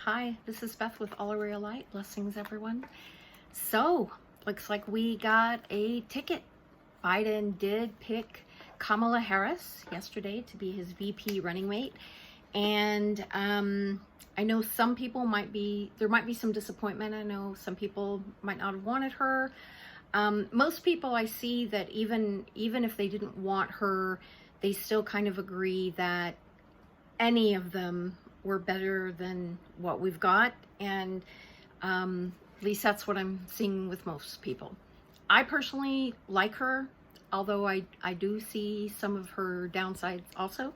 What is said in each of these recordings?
Hi, this is Beth with All Real Light. Blessings, everyone. So, looks like we got a ticket. Biden did pick Kamala Harris yesterday to be his VP running mate. And I know some people there might be some disappointment. I know some people might not have wanted her. Most people I see that even if they didn't want her, they still kind of agree that any of them were better than what we've got. And at least that's what I'm seeing with most people. I personally like her, although I do see some of her downsides also.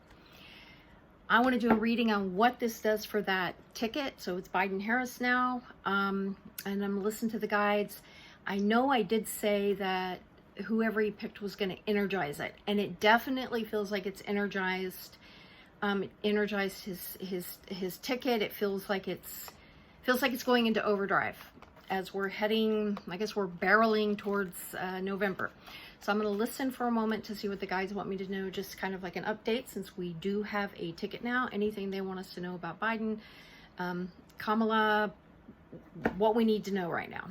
I want to do a reading on what this does for that ticket. So it's Biden-Harris now, and I'm going to listen to the guides. I know I did say that whoever he picked was going to energize it, and it definitely feels like it's energized. It energized his ticket. It feels like it's going into overdrive as we're heading. I guess we're barreling towards November. So I'm going to listen for a moment to see what the guys want me to know, just kind of like an update, since we do have a ticket now. Anything they want us to know about Biden, Kamala, what we need to know right now.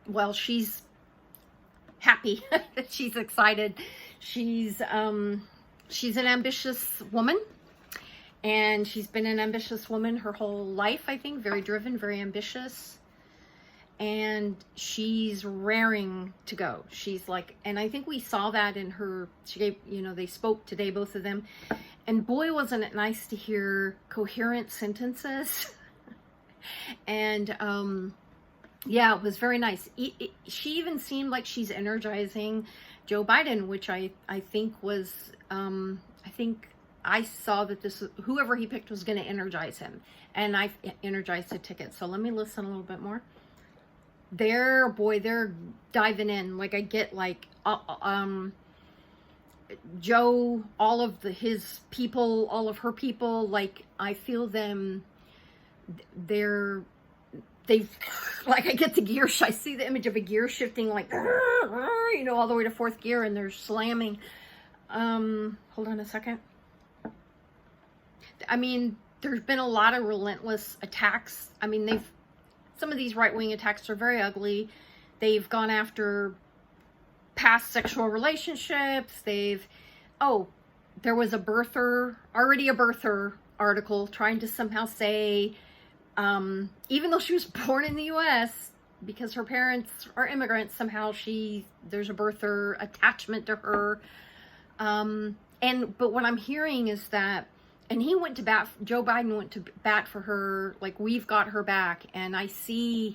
Well, she's happy. She's excited. She's an ambitious woman, and she's been an ambitious woman her whole life, I think. Very driven, very ambitious. And she's raring to go. She's like, and I think we saw that in her, she gave, they spoke today, both of them. And boy, wasn't it nice to hear coherent sentences. And yeah, it was very nice. She even seemed like she's energizing Joe Biden, which I think was, I think I saw that whoever he picked was going to energize him. And I energized the ticket. So let me listen a little bit more. They're diving in. Like, I get like Joe, all of his people, all of her people, like I feel them, they've like, I get the gear, I see the image of a gear shifting, like all the way to fourth gear, and they're slamming. Hold on a second. I mean, there's been a lot of relentless attacks. I mean, some of these right-wing attacks are very ugly. They've gone after past sexual relationships. There was already a birther article trying to somehow say, even though she was born in the U.S., because her parents are immigrants, somehow there's a birther attachment to her. But what I'm hearing is that, and Joe Biden went to bat for her, like, we've got her back. And I feel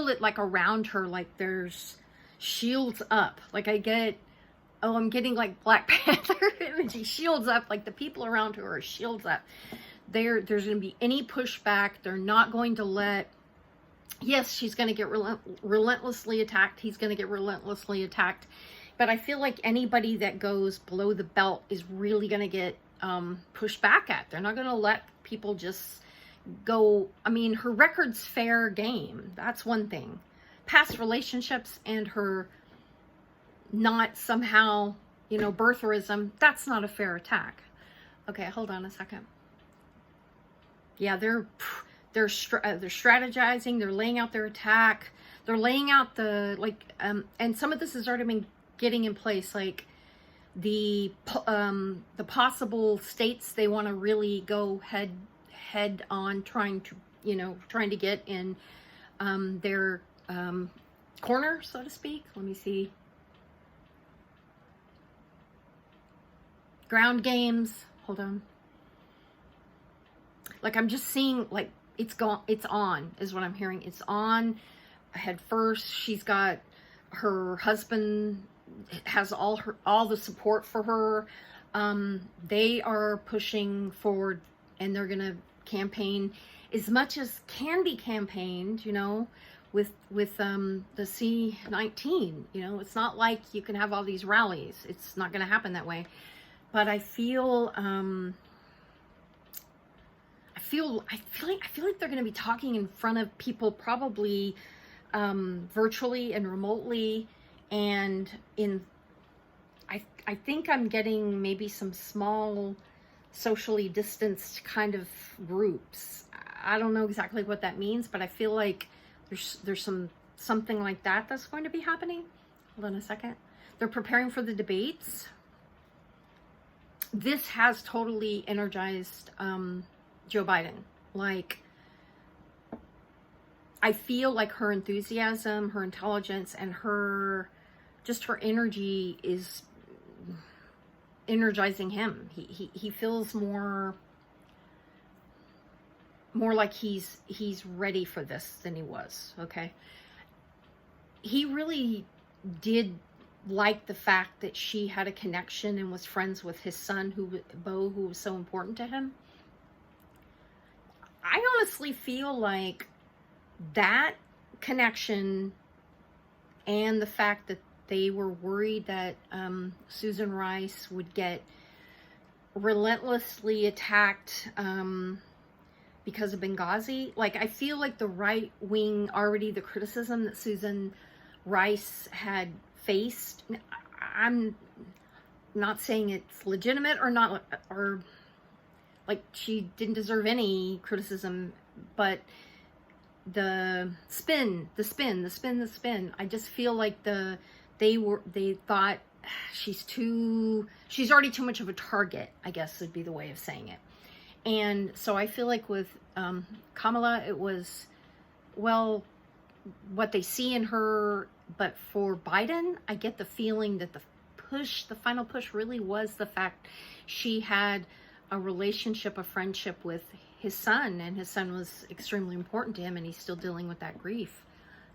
it like around her, like there's shields up. Like I'm getting like Black Panther imagery, shields up, like the people around her are shields up. There's going to be any pushback. They're not going to let, yes, she's going to get relentlessly attacked. He's going to get relentlessly attacked. But I feel like anybody that goes below the belt is really going to get pushed back at. They're not going to let people just go. I mean, her record's fair game. That's one thing. Past relationships and her not somehow, birtherism, that's not a fair attack. Okay, hold on a second. Yeah, they're strategizing. They're laying out their attack. They're laying out and some of this has already been getting in place, like the possible states they want to really go head on, trying to get in their corner, so to speak. Let me see. Ground games. Hold on. Like, I'm just seeing, like, it's on, is what I'm hearing. It's on head first. She's got her husband, has all the support for her. They are pushing forward, and they're gonna campaign as much as can be campaigned, with the C-19. It's not like you can have all these rallies. It's not gonna happen that way. But I feel like they're gonna be talking in front of people, probably virtually and remotely. And I think I'm getting maybe some small socially distanced kind of groups. I don't know exactly what that means, but I feel like there's something like that that's going to be happening. Hold on a second. They're preparing for the debates. This has totally energized Joe Biden. Like, I feel like her enthusiasm, her intelligence, and her energy is energizing him. He feels more like he's ready for this than he was. Okay, he really did like the fact that she had a connection and was friends with his son, Bo, who was so important to him. I honestly feel like that connection and the fact that they were worried that Susan Rice would get relentlessly attacked because of Benghazi. Like, I feel like the right wing, already the criticism that Susan Rice had faced, I'm not saying it's legitimate or not, or like she didn't deserve any criticism, but the spin, I just feel like they thought she's already too much of a target, I guess would be the way of saying it. And so I feel like with Kamala, it was, well, what they see in her. But for Biden, I get the feeling that the final push really was the fact she had a relationship, a friendship with his son, and his son was extremely important to him, and he's still dealing with that grief.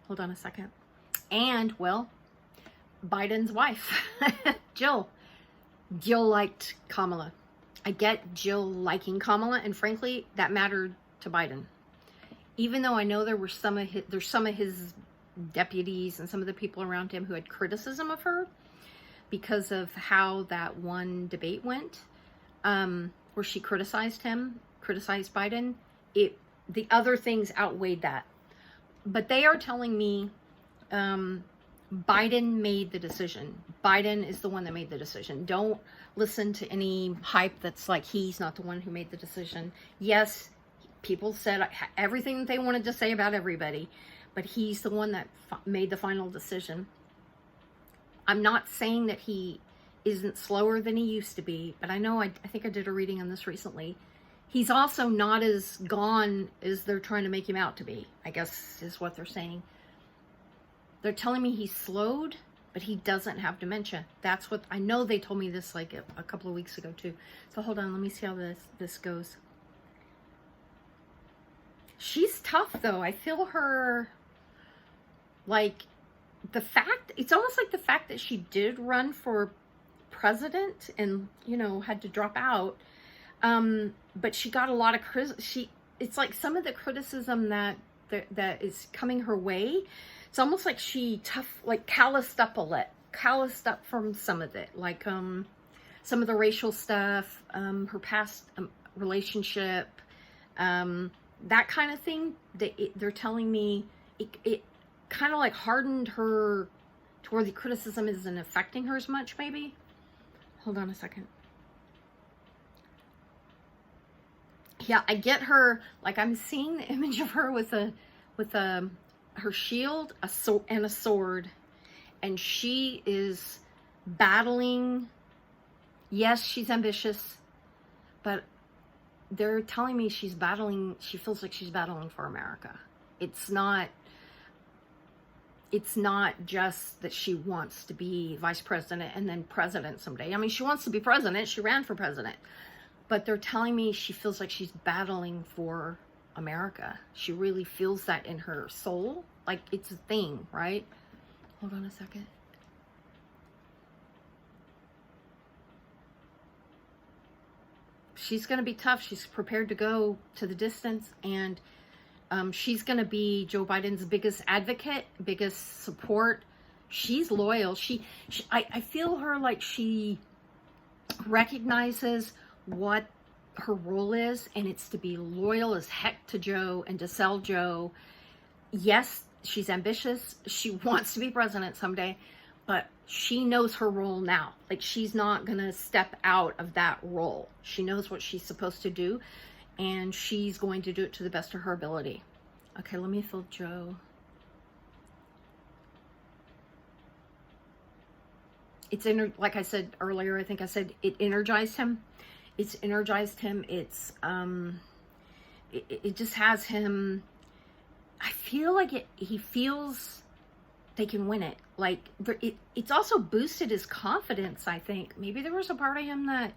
Hold on a second. And, well, Biden's wife, Jill liked Kamala. I get Jill liking Kamala, and frankly, that mattered to Biden. Even though I know there's some of his deputies and some of the people around him who had criticism of her because of how that one debate went, where she criticized Biden. The other things outweighed that. But they are telling me Biden made the decision. Biden is the one that made the decision. Don't listen to any hype that's like he's not the one who made the decision. Yes, people said everything that they wanted to say about everybody, but he's the one that made the final decision. I'm not saying that he isn't slower than he used to be, but I know, I think I did a reading on this recently. He's also not as gone as they're trying to make him out to be, I guess is what they're saying. They're telling me he's slowed, but he doesn't have dementia. That's what, I know they told me this like a couple of weeks ago too. So hold on, let me see how this goes. She's tough though. I feel her, like, it's almost like the fact that she did run for president and, had to drop out. But she got a lot of it's like some of the criticism that is coming her way. It's almost like she calloused up from some of it, like some of the racial stuff, her past relationship, that kind of thing. They're telling me it kind of like hardened her to where the criticism isn't affecting her as much, maybe. Hold on a second. Yeah, I get her, like I'm seeing the image of her with her shield, and a sword, and she is battling. Yes, she's ambitious, but they're telling me she feels like she's battling for America. It's not just that she wants to be vice president and then president someday. I mean, she wants to be president. She ran for president. But they're telling me she feels like she's battling for America. She really feels that in her soul. Like it's a thing, right? Hold on a second. She's going to be tough. She's prepared to go to the distance, and she's going to be Joe Biden's biggest advocate, biggest support. She's loyal. I feel her like she recognizes what her role is, and it's to be loyal as heck to Joe and to sell Joe. Yes, she's ambitious. She wants to be president someday, but she knows her role now. Like, she's not gonna step out of that role. She knows what she's supposed to do, and she's going to do it to the best of her ability. Okay, let me fill Joe. It's like I said earlier, I think I said it energized him. It's energized him. It's it just has him. I feel like he feels they can win it. Like, it's also boosted his confidence, I think. Maybe there was a part of him that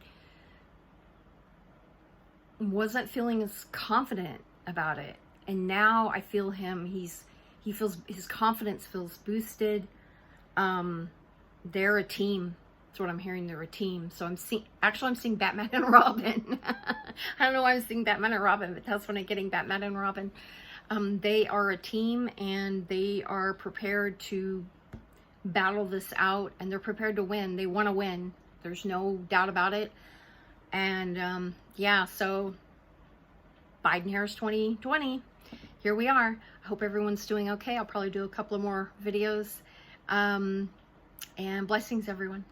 wasn't feeling as confident about it. And now I feel him, he feels, his confidence feels boosted. They're a team. That's what I'm hearing. They're a team. So I'm seeing Batman and Robin. I don't know why I'm seeing Batman and Robin, but that's when I'm getting Batman and Robin. They are a team, and they are prepared to battle this out, and they're prepared to win. They want to win. There's no doubt about it. And yeah, so Biden-Harris 2020, here we are. I hope everyone's doing okay. I'll probably do a couple of more videos. And blessings, everyone.